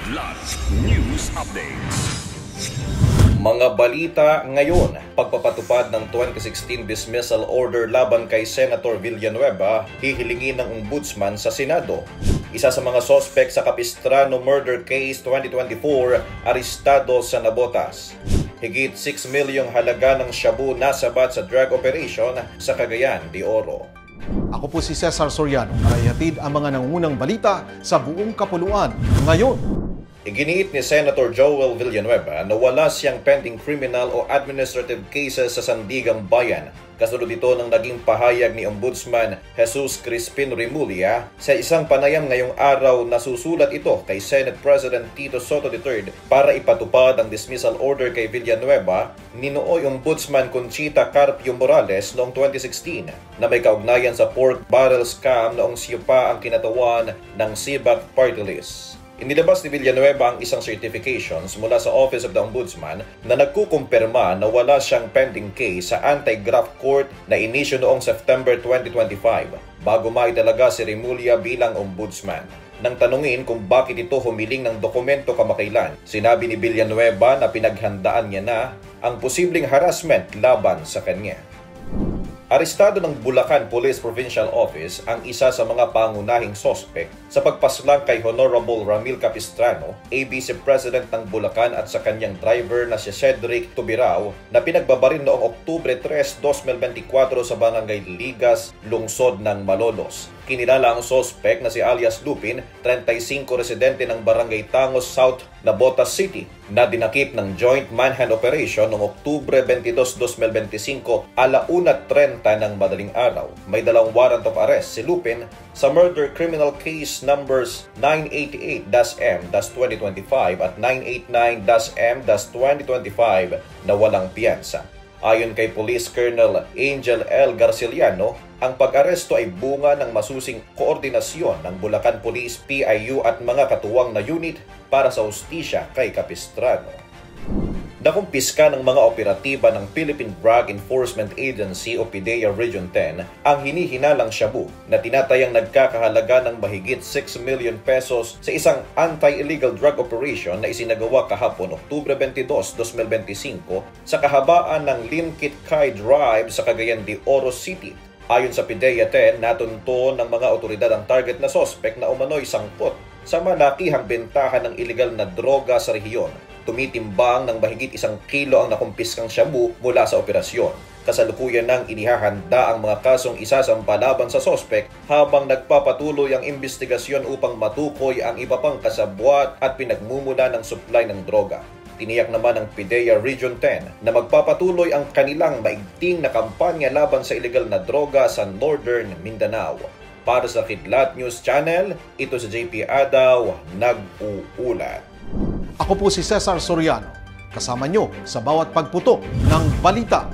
Kidlat News Updates. Mga balita ngayon, pagpapatupad ng 2016 dismissal order laban kay Senator Villanueva, hihilingin ng ombudsman sa Senado. Isa sa mga sospek sa Capistrano murder case 2024, arestado sa Navotas. Higit 6 milyong halaga ng shabu nasabat sa drug operation sa Cagayan de Oro. Ako po si Cesar Soriano, para ihatid ang mga nangungunang balita sa buong kapuluan ngayon. Iginiit ni Senator Joel Villanueva na wala siyang pending criminal o administrative cases sa Sandigang Bayan. Kasunod ito ng naging pahayag ni Ombudsman Jesus Crispin Remulla sa isang panayam ngayong araw na susulat ito kay Senate President Tito Soto III para ipatupad ang dismissal order kay Villanueva ni nooy Ombudsman Conchita Carpio Morales noong 2016 na may kaugnayan sa pork barrel scam noong siya pa ang kinatawan ng CBAC Party List. Inilabas ni Villanueva ang isang certifications mula sa Office of the Ombudsman na nagkukumpirma na wala siyang pending case sa anti-graft court na inisyu noong September 2025 bago maitalaga si Remulla bilang ombudsman. Nang tanungin kung bakit ito humiling ng dokumento kamakailan, sinabi ni Villanueva na pinaghandaan niya na ang posibleng harassment laban sa kanya. Arestado ng Bulacan Police Provincial Office ang isa sa mga pangunahing sospek sa pagpaslang kay Honorable Ramil Capistrano, ABC President ng Bulacan at sa kanyang driver na si Cedric Tubirao na pinagbabaril noong Oktubre 3, 2024 sa Barangay Ligas, lungsod ng Malolos. Kinilala ang sospek na si alias Lupin, 35 residente ng Barangay Tangos South, Navotas City, na dinakip ng joint manhunt operation noong Oktubre 22, 2025 1:30 ng madaling araw. May dalang warrant of arrest si Lupin sa murder criminal case numbers 988-M-2025 at 989-M-2025 na walang piyansa. Ayon kay Police Colonel Angel L. Garciliano, ang pag-aresto ay bunga ng masusing koordinasyon ng Bulacan Police, PIU at mga katuwang na unit para sa hustisya kay Capistrano. Nakumpiska ng mga operatiba ng Philippine Drug Enforcement Agency o PDEA Region 10 ang hinihinalang shabu na tinatayang nagkakahalaga ng mahigit 6 million pesos sa isang anti-illegal drug operation na isinagawa kahapon Oktubre 22, 2025 sa kahabaan ng Linkit-Kai Drive sa Cagayan de Oro City. Ayon sa PDEA 10, natunto ng mga otoridad ang target na sospek na umano'y sangkot sa malakihang bentahan ng iligal na droga sa rehiyon. Tumitimbang ng mahigit 1 kilo ang nakumpiskang shabu mula sa operasyon. Kasalukuyan nang inihahanda ang mga kasong isasampa laban sa sospek habang nagpapatuloy ang investigasyon upang matukoy ang iba pang kasabwat at pinagmumula ng supply ng droga. Tiniyak naman ng PDEA Region 10 na magpapatuloy ang kanilang maigting na kampanya laban sa iligal na droga sa Northern Mindanao. Para sa Kidlat News Channel, ito si JP Adaw, nag-uulat. Ako po si Cesar Soriano, kasama nyo sa bawat pagputok ng balita.